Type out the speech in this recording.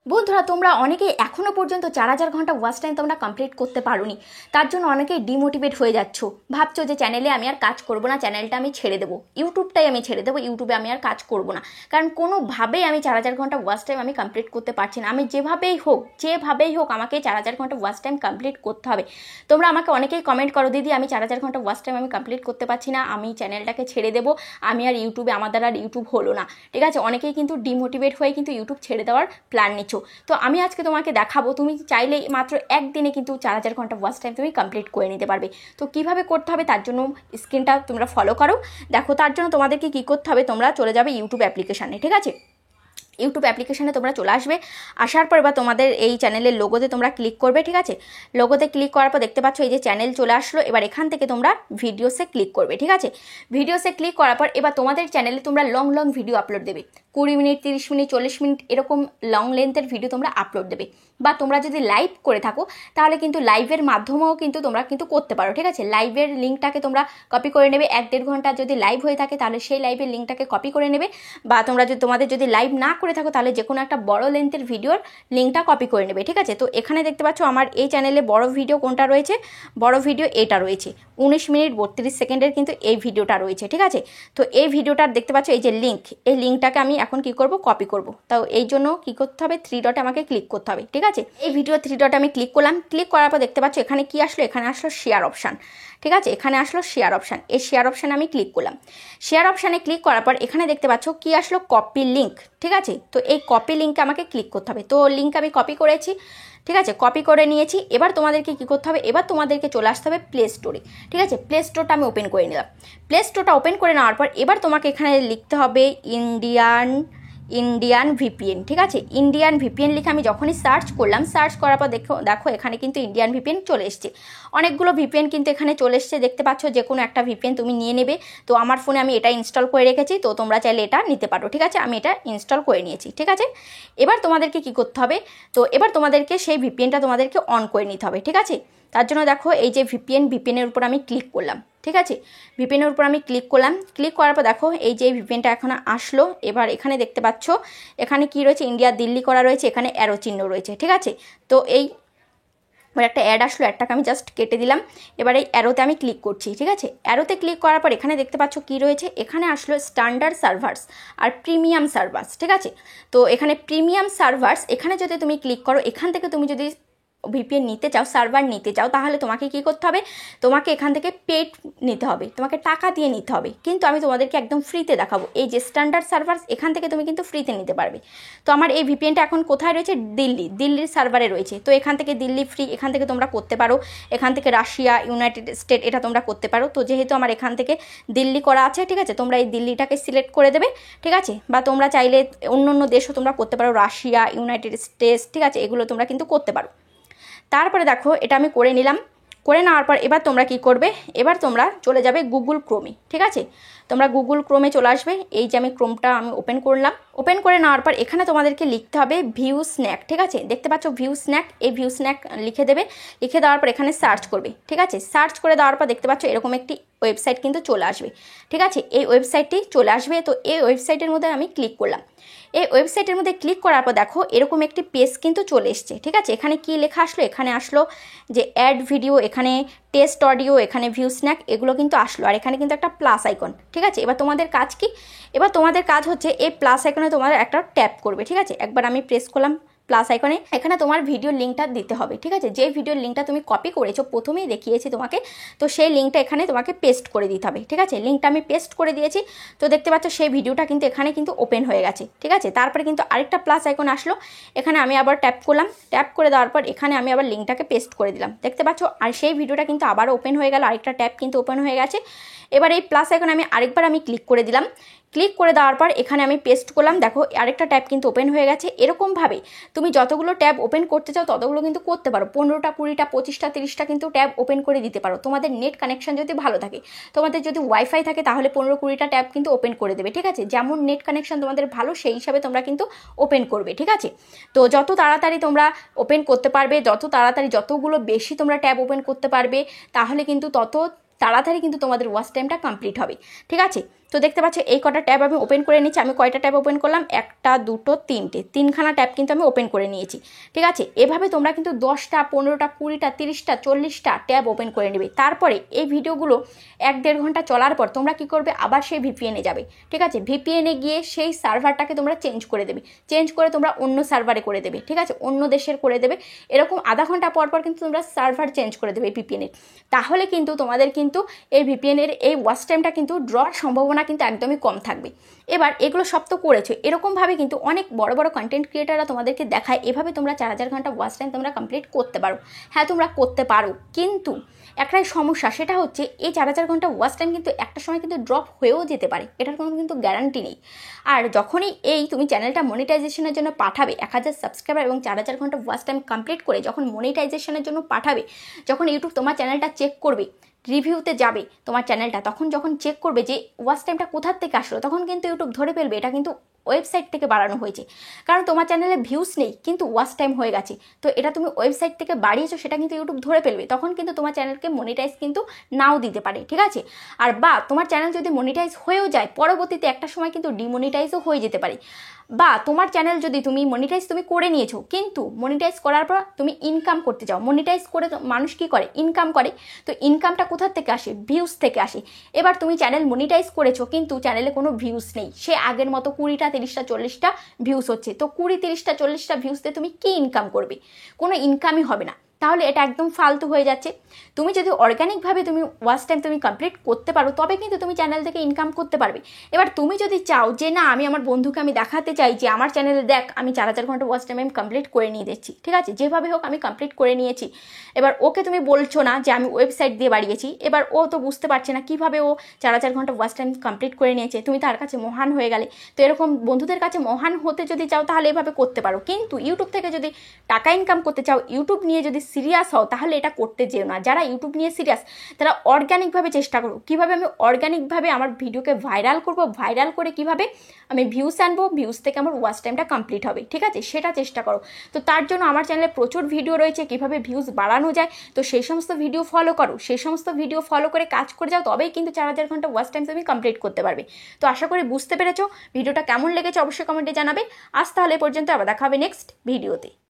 বন্ধুরা তোমরা অনেকেই এখনো পর্যন্ত 4000 ঘন্টা ওয়াচ টাইম তোমরা কমপ্লিট করতে পারোনি। তার জন্য অনেকেই ডিমোটিভেট হয়ে যাচ্ছ, ভাবছো যে চ্যানেলে আমি আর কাজ করব না, চ্যানেলটা আমি ছেড়ে দেবো, ইউটিউবটাই আমি ছেড়ে দেবো, ইউটিউবে আমি আর কাজ করব না, কারণ কোনোভাবেই আমি 4000 ঘন্টা ওয়াচ টাইম আমি কমপ্লিট করতে পারছি না। আমি যেভাবেই হোক আমাকে 4000 ঘন্টা ওয়াচ টাইম কমপ্লিট করতে হবে। তোমরা আমাকে অনেকেই কমেন্ট করো, দিদি আমি 4000 ঘন্টা ওয়াচ টাইম আমি কমপ্লিট করতে পারছি না, আমি চ্যানেলটাকে ছেড়ে দেবো, আমি আর ইউটিউবে আমার দ্বারা আর ইউটিউব হলো না। ঠিক আছে, অনেকেই কিন্তু ডিমোটিভেট হয়ে কিন্তু ইউটিউব ছেড়ে দেওয়ার প্ল্যান নিচ্ছ। তো আমি আজকে তোমাকে দেখাবো, তুমি চাইলে মাত্র একদিনে কিন্তু 4000 ঘন্টা ওয়াচ টাইম তুমি কমপ্লিট করে নিতে পারবে। তো কিভাবে করতে হবে তার জন্য স্ক্রিনটা তোমরা ফলো করো। দেখো, তার জন্য তোমাদেরকে কি করতে হবে, তোমরা চলে যাবে ইউটিউব অ্যাপ্লিকেশানে। ঠিক আছে, ইউটিউব অ্যাপ্লিকেশানে তোমরা চলে আসবে। আসার পর বা তোমাদের এই চ্যানেলের লোগোতে তোমরা ক্লিক করবে। ঠিক আছে, লোগোতে ক্লিক করার পর দেখতে পাচ্ছ এই যে চ্যানেল চলে আসলো। এবার এখান থেকে তোমরা ভিডিওসে ক্লিক করবে। ঠিক আছে, ভিডিওসে ক্লিক করার পর এবার তোমাদের চ্যানেলে তোমরা লং লং ভিডিও আপলোড দেবে, 20 মিনিট, 30 মিনিট, 40 মিনিট এরকম লং লেন্থের ভিডিও তোমরা আপলোড দেবে। বা তোমরা যদি লাইভ করে থাকো তাহলে কিন্তু লাইভের মাধ্যমেও কিন্তু তোমরা কিন্তু করতে পারো। ঠিক আছে, লাইভের লিঙ্কটাকে তোমরা কপি করে নেবে। 1-1.5 ঘন্টা যদি লাইভ হয়ে থাকে তাহলে সেই লাইভের লিঙ্কটাকে কপি করে নেবে। বা তোমরা যদি তোমাদের যদি লাইভ না করে থাকো তাহলে যে কোনো একটা বড় লেন্থের ভিডিওর লিঙ্কটা কপি করে নেবে। ঠিক আছে, তো এখানে দেখতে পাচ্ছ আমার এই চ্যানেলে বড় ভিডিও কোনটা রয়েছে, বড় ভিডিও এটা রয়েছে, 19 মিনিট 32 সেকেন্ডের কিন্তু এই ভিডিওটা রয়েছে। ঠিক আছে, তো এই ভিডিওটার দেখতে পাচ্ছ এই যে লিঙ্ক, এই লিঙ্কটাকে আমি এখন কি করব, কপি করব। তাও এই জন্য কি করতে হবে, 3 ডটে আমাকে ক্লিক করতে হবে। ঠিক আছে, এই ভিডিও 3 ডটে আমি ক্লিক করলাম। ক্লিক করার পর দেখতে পাচ্ছ এখানে কি আসলো, এখানে আসলো শেয়ার অপশান। ঠিক আছে, এখানে আসলো শেয়ার অপশান। এই শেয়ার অপশানে আমি ক্লিক করলাম। শেয়ার অপশানে ক্লিক করার পর এখানে দেখতে পাচ্ছ কি আসলো, কপি লিঙ্ক। ঠিক আছে, তো এই কপি লিঙ্কে আমাকে ক্লিক করতে হবে। তো লিঙ্ক আমি কপি করেছি। ঠিক আছে, কপি করে নিয়েছি। এবার তোমাদেরকে কি করতে হবে, এবার তোমাদেরকে চলে আসতে হবে প্লে স্টোরে। ঠিক আছে, প্লে স্টোরটা আমি ওপেন করে নিলাম। প্লে স্টোরটা ওপেন করে নেওয়ার পর এবার তোমাকে এখানে লিখতে হবে ইন্ডিয়ান ভিপিএন। ঠিক আছে, ইন্ডিয়ান ভিপিএন লিখে আমি যখনই সার্চ করলাম, সার্চ করার পর দেখো এখানে কিন্তু ইন্ডিয়ান ভিপিএন চলে এসছে। অনেকগুলো ভিপিএন কিন্তু এখানে চলে এসছে, দেখতে পাচ্ছ। যে কোনো একটা ভিপিএন তুমি নিয়ে নেবে। তো আমার ফোনে আমি এটা ইনস্টল করে রেখেছি, তো তোমরা চাইলে এটা নিতে পারো। ঠিক আছে, আমি এটা ইনস্টল করে নিয়েছি। ঠিক আছে, এবার তোমাদেরকে কি করতে হবে, তো এবার তোমাদেরকে সেই ভিপিএনটা তোমাদেরকে অন করে নিতে হবে। ঠিক আছে, তার জন্য দেখো এই যে ভিপিএনের উপর আমি ক্লিক করলাম। ঠিক আছে, ভিপিএনের উপর আমি ক্লিক করলাম। ক্লিক করার পর দেখো এই যে ভিপিএনটা এখন আসলো। এবার এখানে দেখতে পাচ্ছ এখানে কি রয়েছে, ইন্ডিয়া দিল্লি করা রয়েছে, এখানে অ্যারো চিহ্ন রয়েছে। ঠিক আছে, তো এই একটা অ্যাড আসলো, অ্যাডটাকে আমি জাস্ট কেটে দিলাম। এবার এই অ্যারোতে আমি ক্লিক করছি। ঠিক আছে, অ্যারোতে ক্লিক করার পর এখানে দেখতে পাচ্ছ কি রয়েছে, এখানে আসলো স্ট্যান্ডার্ড সার্ভার্স আর প্রিমিয়াম সার্ভার্স। ঠিক আছে, তো এখানে প্রিমিয়াম সার্ভার্স, এখানে যদি তুমি ক্লিক করো, এখান থেকে তুমি যদি ভিপিএন নিতে চাও, সার্ভার নিতে চাও, তাহলে তোমাকে কি করতে হবে, তোমাকে এখান থেকে পেড নিতে হবে, তোমাকে টাকা দিয়ে নিতে হবে। কিন্তু আমি তোমাদেরকে একদম ফ্রিতে দেখাবো। এই যে স্ট্যান্ডার্ড সার্ভার, এখান থেকে তুমি কিন্তু ফ্রিতে নিতে পারবে। তো আমার এই ভিপিএনটা এখন কোথায় রয়েছে, দিল্লির সার্ভারে রয়েছে। তো এখান থেকে দিল্লি ফ্রি, এখান থেকে তোমরা করতে পারো। এখান থেকে রাশিয়া, ইউনাইটেড স্টেট এটা তোমরা করতে পারো। তো যেহেতু আমার এখান থেকে দিল্লি করা আছে, ঠিক আছে, তোমরা এই দিল্লিটাকে সিলেক্ট করে দেবে। ঠিক আছে, বা তোমরা চাইলে অন্য অন্য দেশও তোমরা করতে পারো, রাশিয়া, ইউনাইটেড স্টেটস। ঠিক আছে, এগুলো তোমরা কিন্তু করতে পারো। তারপরে দেখো এটা আমি করে নিলাম। করে নেওয়ার পর এবার তোমরা কি করবে, এবার তোমরা চলে যাবে গুগল ক্রোমে। ঠিক আছে, তোমরা গুগল ক্রোমে চলে আসবে। এই যে আমি ক্রোমটা আমি ওপেন করলাম। ওপেন করে নেওয়ার পর এখানে তোমাদেরকে লিখতে হবে ভিউ স্ন্যাক। ঠিক আছে, দেখতে পাচ্ছ ভিউ স্ন্যাক, এই ভিউ স্ন্যাক লিখে দেবে। লিখে দেওয়ার পর এখানে সার্চ করবে। ঠিক আছে, সার্চ করে দেওয়ার পর দেখতে পাচ্ছ এরকম একটি ওয়েবসাইট কিন্তু চলে আসবে। ঠিক আছে, এই ওয়েবসাইটটি চলে আসবে। তো এই ওয়েবসাইটের মধ্যে আমি ক্লিক করলাম। এই ওয়েবসাইটের মধ্যে ক্লিক করার পর দেখো এরকম একটি পেজ কিন্তু চলে এসছে। ঠিক আছে, এখানে কি লেখা আসলো, এখানে আসলো যে অ্যাড ভিডিও, এখানে টেস্ট অডিও, এখানে ভিউ স্ন্যাক, এগুলো কিন্তু আসলো। আর এখানে কিন্তু একটা প্লাস আইকন। ঠিক আছে, এবার তোমাদের কাজ কি, এবার তোমাদের কাজ হচ্ছে এই প্লাস আইকনে তোমার একটা ট্যাপ করবে। ঠিক আছে, একবার আমি প্রেস করলাম প্লাস আইকনে। এখানে তোমার ভিডিওর লিঙ্কটা দিতে হবে। ঠিক আছে, যে ভিডিওর লিঙ্কটা তুমি কপি করেছো, প্রথমেই দেখিয়েছি তোমাকে, তো সেই লিঙ্কটা এখানে তোমাকে পেস্ট করে দিতে হবে। ঠিক আছে, লিঙ্কটা আমি পেস্ট করে দিয়েছি। তো দেখতে পাচ্ছ সেই ভিডিওটা কিন্তু এখানে কিন্তু ওপেন হয়ে গেছে। ঠিক আছে, তারপরে কিন্তু আরেকটা প্লাস আইকন আসলো, এখানে আমি আবার ট্যাপ করলাম। ট্যাপ করে দেওয়ার পর এখানে আমি আবার লিঙ্কটাকে পেস্ট করে দিলাম। দেখতে পাচ্ছ, আর সেই ভিডিওটা কিন্তু আবারও ওপেন হয়ে গেল, আরেকটা ট্যাপ কিন্তু ওপেন হয়ে গেছে। এবার এই প্লাস আইকন আমি আরেকবার আমি ক্লিক করে দিলাম। ক্লিক করে দেওয়ার পর এখানে আমি পেস্ট করলাম। দেখো আরেকটা ট্যাব কিন্তু ওপেন হয়ে গেছে। এরকমভাবে তুমি যতগুলো ট্যাব ওপেন করতে চাও ততগুলো কিন্তু করতে পারো। 15টা, 20টা, 25টা, 30টা কিন্তু ট্যাব ওপেন করে দিতে পারো। তোমাদের নেট কানেকশন যদি ভালো থাকে, তোমাদের যদি ওয়াইফাই থাকে, তাহলে 15-20টা ট্যাব কিন্তু ওপেন করে দেবে। ঠিক আছে, যেমন নেট কানেকশন তোমাদের ভালো সেই হিসাবে তোমরা কিন্তু ওপেন করবে। ঠিক আছে, তো যত তাড়াতাড়ি তোমরা ওপেন করতে পারবে, যত তাড়াতাড়ি যতগুলো বেশি তোমরা ট্যাব ওপেন করতে পারবে, তাহলে কিন্তু তত তাড়াতাড়ি কিন্তু তোমাদের ওয়াচ টাইমটা কমপ্লিট হবে। ঠিক আছে, তো দেখতে পাচ্ছ এই কটা ট্যাব আমি ওপেন করে নিচ্ছি। আমি কয়টা ট্যাব ওপেন করলাম, 1 2 3টে, 3খানা ট্যাব কিন্তু আমি ওপেন করে নিয়েছি। ঠিক আছে, এভাবে তোমরা কিন্তু 10টা 15টা 20টা 30টা 40টা ট্যাব ওপেন করে নেবে। তারপরে এই ভিডিওগুলো 1-1.5 ঘন্টা চলার পর তোমরা কি করবে, আবার সেই ভিপিএনে যাবে। ঠিক আছে, ভিপিএনে গিয়ে সেই সার্ভারটাকে তোমরা চেঞ্জ করে দেবে, চেঞ্জ করে তোমরা অন্য সার্ভারে করে দেবে। ঠিক আছে, অন্য দেশের করে দেবে। এরকম আধা ঘন্টা পর পর কিন্তু তোমরা সার্ভার চেঞ্জ করে দেবে ভিপিএনের। তাহলে কিন্তু তোমাদের কিন্তু এই ভিপিএনের এই ওয়াচ টাইমটা কিন্তু ড্রর সম্ভাবনা কিন্তু একদমই কম থাকবে। এবার এগুলো সব তো করেছো, এরকমভাবে কিন্তু অনেক বড় বড় কন্টেন্ট ক্রিয়েটাররা তোমাদেরকে দেখায় এভাবে তোমরা 4000 ঘন্টা ওয়াচ টাইম তোমরা কমপ্লিট করতে পারো। হ্যাঁ, তোমরা করতে পারো, কিন্তু একটাই সমস্যা, সেটা হচ্ছে এই 4000 ঘন্টা ওয়াচ টাইম কিন্তু একটা সময় কিন্তু ড্রপ হয়েও যেতে পারে, এটার কোনো কিন্তু গ্যারান্টি নেই। আর যখনই তুমি চ্যানেলটা মনিটাইজেশনের জন্য পাঠাবে, 1000 সাবস্ক্রাইবার এবং 4000 ঘন্টা ওয়াচ টাইম কমপ্লিট করে যখন মনিটাইজেশনের জন্য পাঠাবে, যখন ইউটিউব তোমার চ্যানেলটা চেক করবে, রিভিউতে যাবে তোমার চ্যানেলটা, তখন যখন চেক করবে যে ওয়াচ টাইমটা কোথার থেকে আসলো, তখন কিন্তু ইউটিউব ধরে ফেলবে এটা কিন্তু ওয়েবসাইট থেকে বাড়ানো হয়েছে। কারণ তোমার চ্যানেলে ভিউস নেই কিন্তু ওয়াচ টাইম হয়ে গেছে, তো এটা তুমি ওয়েবসাইট থেকে বাড়িয়েছো, সেটা কিন্তু ইউটিউব ধরে ফেলবে। তখন কিন্তু তোমার চ্যানেলকে মনিটাইজ কিন্তু নাও দিতে পারে। ঠিক আছে, আর বা তোমার চ্যানেল যদি মনিটাইজ হয়েও যায়, পরবর্তীতে একটা সময় কিন্তু ডিমনিটাইজও হয়ে যেতে পারে। বা তোমার চ্যানেল যদি তুমি মনিটাইজ তুমি করে নিয়েছো, কিন্তু মনিটাইজ করার পর তুমি ইনকাম করতে চাও, মনিটাইজ করে মানুষ কি করে, ইনকাম করে। তো ইনকামটা কোথার থেকে আসে, ভিউজ থেকে আসে। এবার তুমি চ্যানেল মনিটাইজ করেছো কিন্তু চ্যানেলে কোনো ভিউজ নেই, সে আগের মতো 20টা 30টা 40টা ভিউজ হচ্ছে, তো 20 30টা 40টা ভিউজতে তুমি কি ইনকাম করবে, কোনো ইনকামই হবে না। তাহলে এটা একদম ফালতু হয়ে যাচ্ছে। তুমি যদি অর্গানিকভাবে তুমি ওয়াচ টাইম তুমি কমপ্লিট করতে পারো, তবে কিন্তু তুমি চ্যানেল থেকে ইনকাম করতে পারবে। এবার তুমি যদি চাও যে না, আমি আমার বন্ধুকে আমি দেখাতে চাই যে আমার চ্যানেলে দেখ আমি 4000 ঘন্টা ওয়াচ টাইম আমি কমপ্লিট করে নিয়ে দিচ্ছি, ঠিক আছে, যেভাবে হোক আমি কমপ্লিট করে নিয়েছি। এবার ওকে তুমি বলছো না যে আমি ওয়েবসাইট দিয়ে বাড়িয়েছি, এবার ও তো বুঝতে পারছে না কীভাবে ও 4000 ঘন্টা ওয়াচ টাইম কমপ্লিট করে নিয়েছে, তুমি তার কাছে মহান হয়ে গেলে। তো এরকম বন্ধুদের কাছে মহান হতে যদি চাও তাহলে এভাবে করতে পারো, কিন্তু ইউটিউব থেকে যদি টাকা ইনকাম করতে চাও, ইউটিউব নিয়ে যদি সিরিয়াস হও, তাহলে এটা করতে যেও না। যারা ইউটিউব নিয়ে সিরিয়াস তারা অর্গানিকভাবে চেষ্টা করো, কীভাবে আমি অর্গানিকভাবে আমার ভিডিওকে ভাইরাল করব, ভাইরাল করে কিভাবে আমি ভিউস আনবো, ভিউস থেকে আমার ওয়াচ টাইমটা কমপ্লিট হবে। ঠিক আছে, সেটা চেষ্টা করো। তো তার জন্য আমার চ্যানেলে প্রচুর ভিডিও রয়েছে কীভাবে ভিউস বাড়ানো যায়, তো সেই সমস্ত ভিডিও ফলো করো, সেই সমস্ত ভিডিও ফলো করে কাজ করে যাও, তবেই কিন্তু 4000 ঘন্টা ওয়াচ টাইম তুমি কমপ্লিট করতে পারবে। তো আশা করি বুঝতে পেরেছো। ভিডিওটা কেমন লেগেছে অবশ্যই কমেন্টে জানাবে। আজ তাহলে পর্যন্ত, আবার দেখা হবে নেক্সট ভিডিওতে।